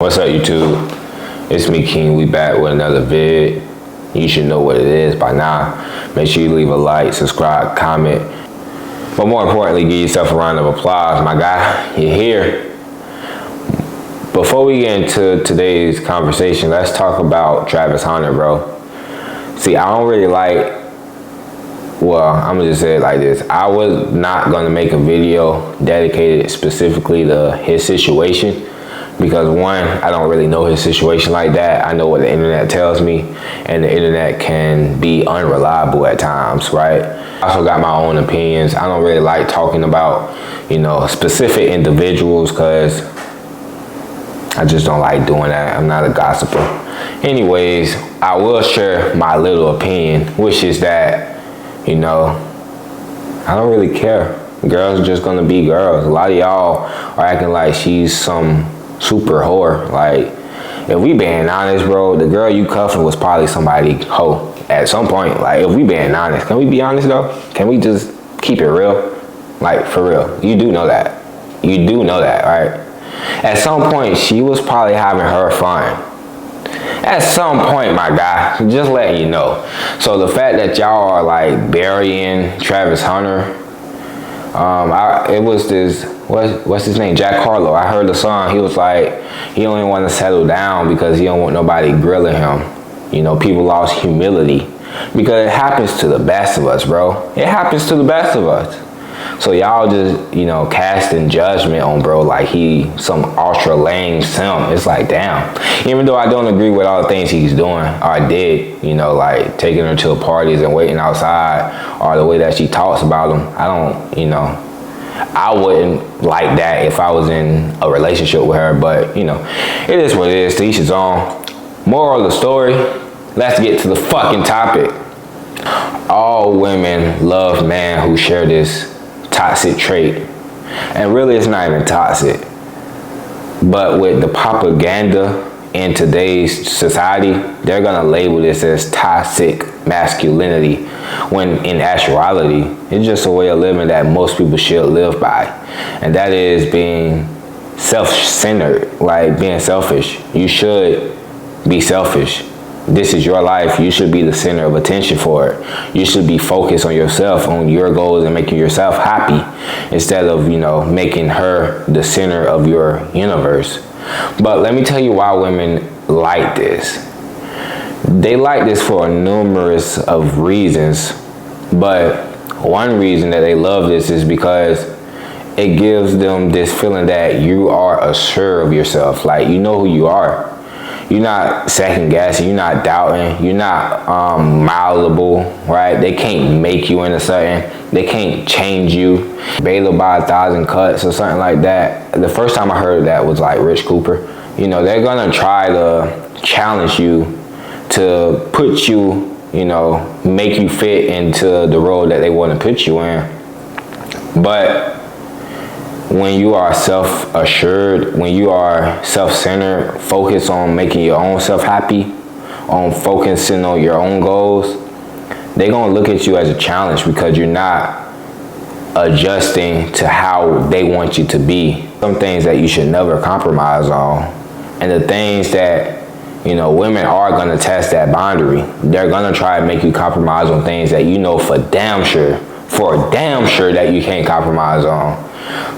What's up, YouTube? It's me, King. We back with another vid. You should know what it is by now. Make sure you leave a like, subscribe, comment, but more importantly, give yourself a round of applause, my guy. You're here. Before we get into today's conversation, let's talk about Travis Hunter, bro. See, I don't really like, well, I'm gonna just say it like this. I was not gonna make a video dedicated specifically to his situation because one, I don't really know his situation like that. I know what the internet tells me, and the internet can be unreliable at times, right? I also got my own opinions. I don't really like talking about, specific individuals because I just don't like doing that. I'm not a gossiper. Anyways, I will share my little opinion, which is that, I don't really care. Girls are just gonna be girls. A lot of y'all are acting like she's some super whore. Like, if we being honest, bro, the girl you cuffing was probably somebody hoe at some point. Like, if we being honest, can we be honest though? Can we just keep it real? Like, for real. You do know that. You do know that, right? At some point, she was probably having her fun. At some point, my guy, just letting you know. So the fact that y'all are like burying Travis Hunter, it was this, what's his name? Jack Harlow. I heard the song. He was like, he only want to settle down because he don't want nobody grilling him. People lost humility because it happens to the best of us, bro. It happens to the best of us. So y'all just, casting judgment on bro like he some ultra lame simp. It's like, damn. Even though I don't agree with all the things he's doing or did, like taking her to parties and waiting outside, or the way that she talks about him, I don't, I wouldn't like that if I was in a relationship with her, but, it is what it is. To each his own. Moral of the story, let's get to the fucking topic. All women love men who share this toxic trait, and really it's not even toxic, but with the propaganda in today's society, they're gonna label this as toxic masculinity, when in actuality it's just a way of living that most people should live by, and that is being self-centered, like being selfish. You should be selfish. This is your life. You should be the center of attention for it. You should be focused on yourself, on your goals, and making yourself happy instead of, making her the center of your universe. But let me tell you why women like this. They like this for numerous of reasons, but one reason that they love this is because it gives them this feeling that you are assured of yourself. Like, you know who you are. You're not second guessing, you're not doubting, you're not malleable, right? They can't make you into something. They can't change you. Bailed by 1,000 cuts or something like that. The first time I heard that was like Rich Cooper. They're gonna try to challenge you to put you, make you fit into the role that they want to put you in. But when you are self-assured, when you are self-centered, focused on making your own self happy, on focusing on your own goals, they're going to look at you as a challenge because you're not adjusting to how they want you to be. Some things that you should never compromise on. And the things that, women are going to test that boundary. They're going to try to make you compromise on things that for damn sure that you can't compromise on.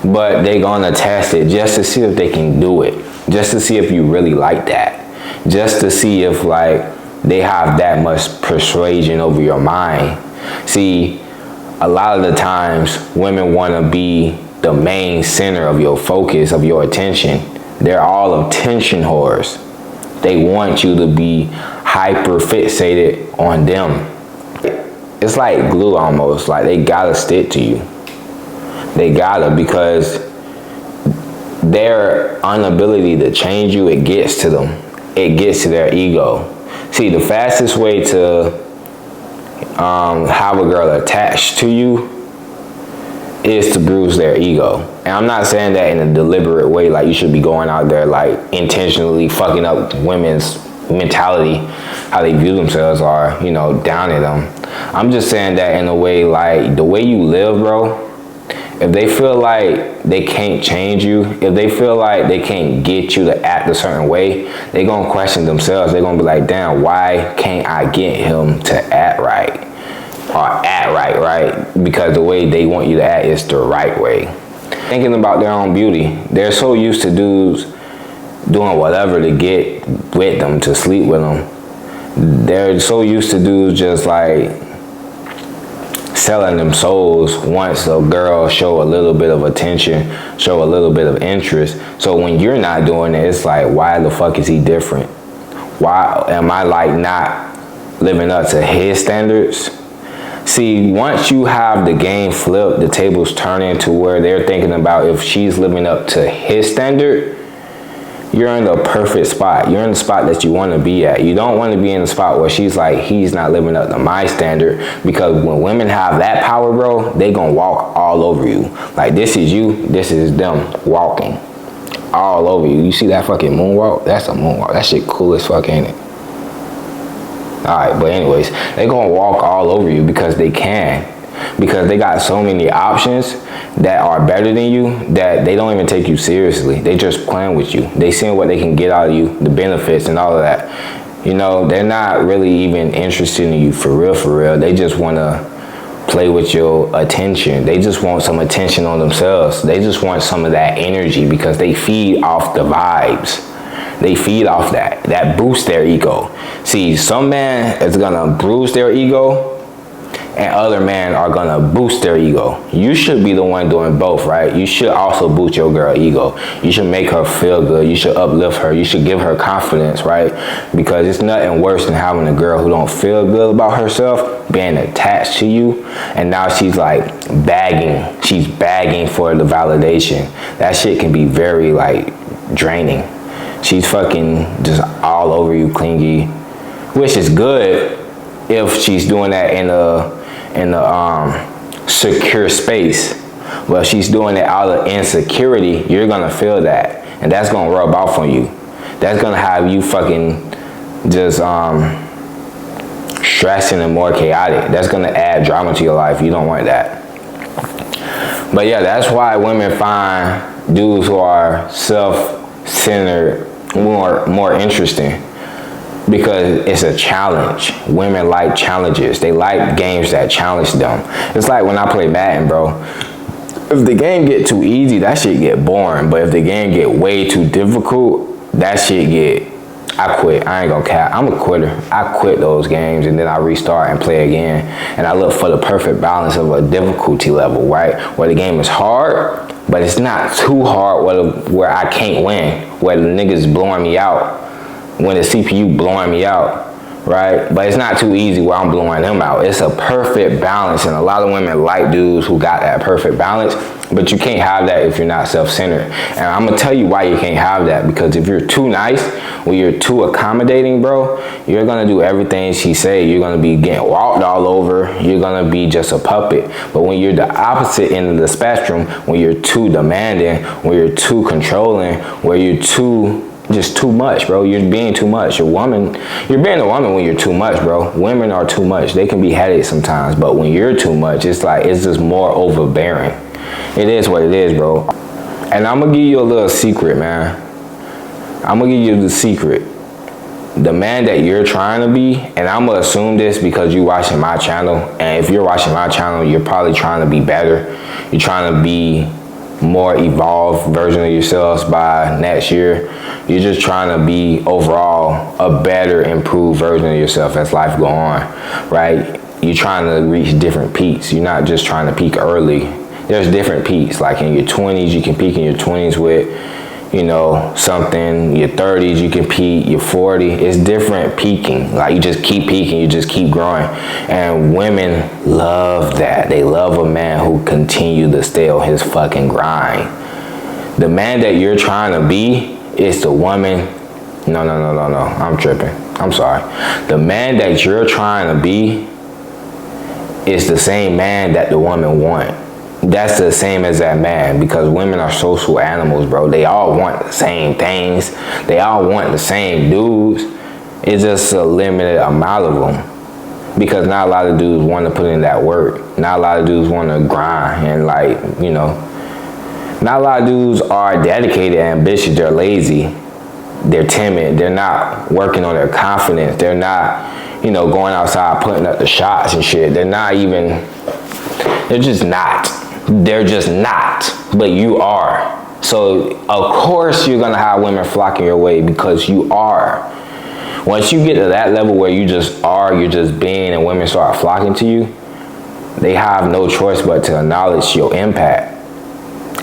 But they're gonna test it just to see if they can do it, just to see if you really like that, just to see if they have that much persuasion over your mind. See, a lot of the times women want to be the main center of your focus, of your attention. They're all attention whores. They want you to be hyper fixated on them. It's like glue almost, like they gotta stick to you. They gotta, because their inability to change you, it gets to them. It gets to their ego. See, the fastest way to have a girl attached to you is to bruise their ego. And I'm not saying that in a deliberate way, like you should be going out there like intentionally fucking up women's mentality, how they view themselves, or downing them. I'm just saying that in a way, like the way you live, bro, If they feel like they can't change you, if they feel like they can't get you to act a certain way, they gonna question themselves. They're gonna be like, damn, why can't I get him to act right? Or act right? Because the way they want you to act is the right way. Thinking about their own beauty. They're so used to dudes doing whatever to get with them, to sleep with them. They're so used to dudes just like selling them souls once a girl show a little bit of attention, show a little bit of interest. So when you're not doing it, it's like, why the fuck is he different? Why am I like not living up to his standards? See, once you have the game flipped, the tables turning to where they're thinking about if she's living up to his standard, you're in the perfect spot. You're in the spot that you want to be at. You don't want to be in the spot where she's like, he's not living up to my standard. Because when women have that power, bro, they gonna walk all over you. Like, this is you, this is them walking all over you. You see that fucking moonwalk? That's a moonwalk. That shit cool as fuck, ain't it? Alright, but anyways, they gonna walk all over you because they can. Because they got so many options that are better than you that they don't even take you seriously. They just playing with you. They seeing what they can get out of you, the benefits and all of that. You know, they're not really even interested in you for real. They just want to play with your attention. They just want some attention on themselves. They just want some of that energy because they feed off the vibes. They feed off that. That boosts their ego. See, some man is gonna bruise their ego, and other men are gonna boost their ego. You should be the one doing both, right? You should also boost your girl ego. You should make her feel good. You should uplift her. You should give her confidence, right? Because it's nothing worse than having a girl who don't feel good about herself being attached to you, and now she's like begging. She's begging for the validation. That shit can be very like draining. She's fucking just all over you, clingy, which is good if she's doing that in a secure space. Well, she's doing it out of insecurity. You're gonna feel that, and that's gonna rub off on you. That's gonna have you fucking just stressing and more chaotic. That's gonna add drama to your life. You don't want that. But yeah, that's why women find dudes who are self-centered more interesting. Because it's a challenge. Women like challenges. They like games that challenge them. It's like when I play Madden, bro. If the game get too easy, that shit get boring. But if the game get way too difficult, that shit get, I quit. I ain't gonna cap. I'm a quitter. I quit those games and then I restart and play again. And I look for the perfect balance of a difficulty level, right? Where the game is hard, but it's not too hard where I can't win. Where the niggas blowing me out. When the CPU blowing me out, right? But it's not too easy where I'm blowing them out. It's a perfect balance, and a lot of women like dudes who got that perfect balance, but you can't have that if you're not self-centered. And I'm gonna tell you why you can't have that, because if you're too nice, when you're too accommodating, bro, you're gonna do everything she say. You're gonna be getting walked all over. You're gonna be just a puppet. But when you're the opposite end of the spectrum, when you're too demanding, when you're too controlling, where you're just too much, bro. You're being too much. You're being a woman when you're too much, bro. Women are too much. They can be headaches sometimes, but when you're too much, it's like, it's just more overbearing. It is what it is, bro. And I'm gonna give you a little secret, man. I'm gonna give you the secret. The man that you're trying to be, and I'm gonna assume this because you're watching my channel, and if you're watching my channel, you're probably trying to be better. You're trying to be more evolved version of yourselves by next year. You're just trying to be overall a better, improved version of yourself as life go on, right? You're trying to reach different peaks. You're not just trying to peak early. There's different peaks. Like in your 20s, you can peak in your 20s with, you know, something. Your 30s, you can peak. Your 40s, it's different peaking. Like you just keep peaking, you just keep growing. And women love that. They love a man who continue to stay on his fucking grind. The man that you're trying to be is the woman. No. I'm tripping. I'm sorry. The man that you're trying to be is the same man that the woman want. That's the same as that man, because women are social animals, bro. They all want the same things. They all want the same dudes. It's just a limited amount of them. Because not a lot of dudes want to put in that work. Not a lot of dudes want to grind and like, you know, not a lot of dudes are dedicated, ambitious, they're lazy, they're timid, they're not working on their confidence, they're not, you know, going outside putting up the shots and shit. They're not even, they're just not. They're just not, but you are. So of course you're gonna have women flocking your way because you are. Once you get to that level where you just are, you're just being, and women start flocking to you, they have no choice but to acknowledge your impact.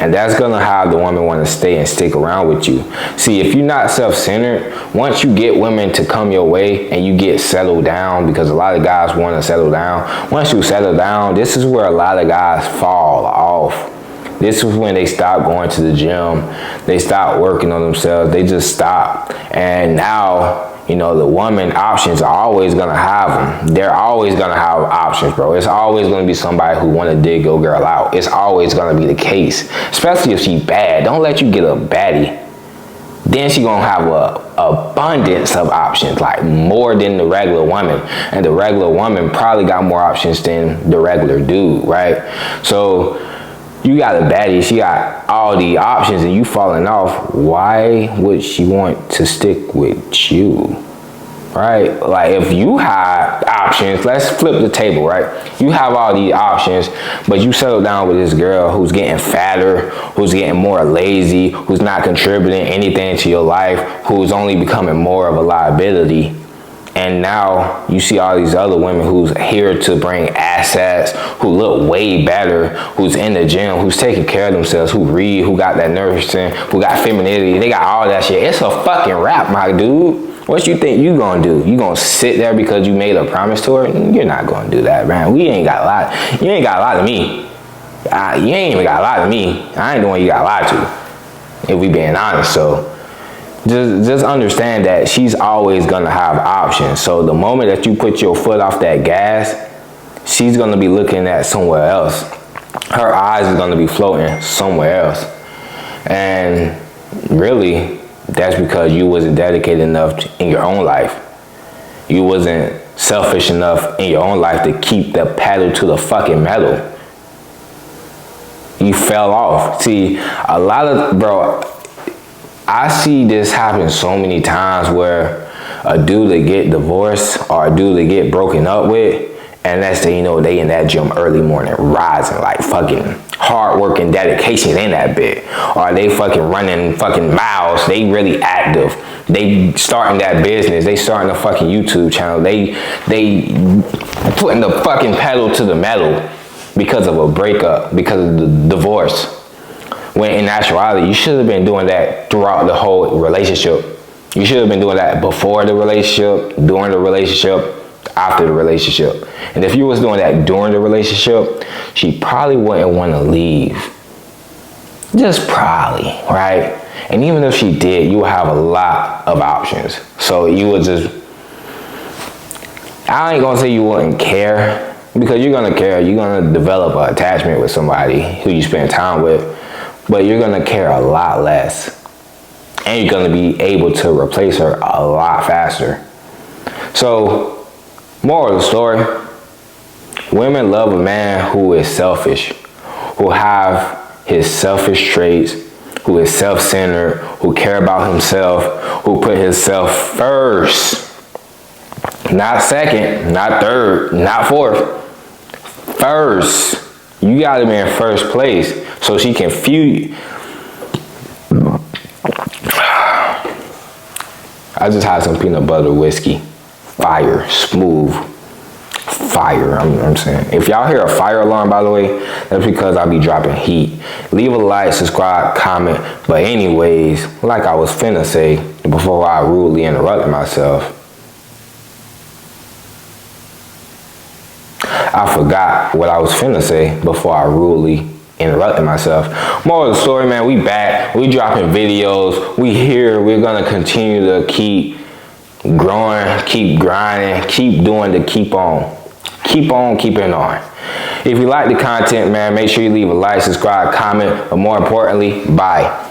And that's gonna have the woman want to stay and stick around with you. See, if you're not self-centered, once you get women to come your way and you get settled down, because a lot of guys want to settle down. Once you settle down, this is where a lot of guys fall off. This is when they stop going to the gym. They stop working on themselves. They just stop. And now, you know, the woman options are always gonna have them. They're always gonna have options, bro. It's always gonna be somebody who wanna dig your girl out. It's always gonna be the case, especially if she bad. Don't let you get a baddie. Then she gonna have a abundance of options, like more than the regular woman. And the regular woman probably got more options than the regular dude, right? So you got a baddie, she got all the options and you falling off. Why would she want to stick with you, right? Like if you have options, let's flip the table, right? You have all these options, but you settle down with this girl who's getting fatter, who's getting more lazy, who's not contributing anything to your life, who's only becoming more of a liability. And now you see all these other women who's here to bring assets, who look way better, who's in the gym, who's taking care of themselves, who read, who got that nursing, who got femininity. They got all that shit. It's a fucking wrap, my dude. What you think you gonna do? You gonna sit there because you made a promise to her? You're not gonna do that, man. We ain't got a lot. You ain't got a lot of me. You ain't even got a lot of me. I ain't the one you got a lot to, if we being honest. So just understand that she's always gonna have options. So the moment that you put your foot off that gas, she's gonna be looking at somewhere else. Her eyes are gonna be floating somewhere else. And really, that's because you wasn't dedicated enough in your own life. You wasn't selfish enough in your own life to keep the pedal to the fucking metal. You fell off. See, a lot of, bro, I see this happen so many times where a dude that get divorced or a dude that get broken up with, and that's the, you know, they in that gym early morning, rising, like fucking hard work and dedication in that bit. Or they fucking running fucking miles, they really active. They starting that business, they starting a fucking YouTube channel, they putting the fucking pedal to the metal because of a breakup, because of the divorce. When in actuality, you should have been doing that throughout the whole relationship. You should have been doing that before the relationship, during the relationship, after the relationship. And if you was doing that during the relationship, she probably wouldn't want to leave. Just probably, right? And even if she did, you would have a lot of options. So you would just, I ain't gonna say you wouldn't care, because you're gonna care. You're gonna develop an attachment with somebody who you spend time with. But you're gonna care a lot less. And you're gonna be able to replace her a lot faster. So, moral of the story, women love a man who is selfish, who have his selfish traits, who is self-centered, who care about himself, who put himself first. Not second, not third, not fourth. First. You gotta be in first place so she can feel you. I just had some peanut butter whiskey. Fire, smooth, fire, I'm saying. If y'all hear a fire alarm, by the way, that's because I'll be dropping heat. Leave a like, subscribe, comment. But anyways, like I was finna say before I rudely interrupted myself, I forgot what I was finna say before I rudely interrupted myself. Moral of the story, man, we back. We dropping videos. We here. We're gonna continue to keep growing, keep grinding, keep doing the keep on. Keep on keeping on. If you like the content, man, make sure you leave a like, subscribe, comment, but more importantly, bye.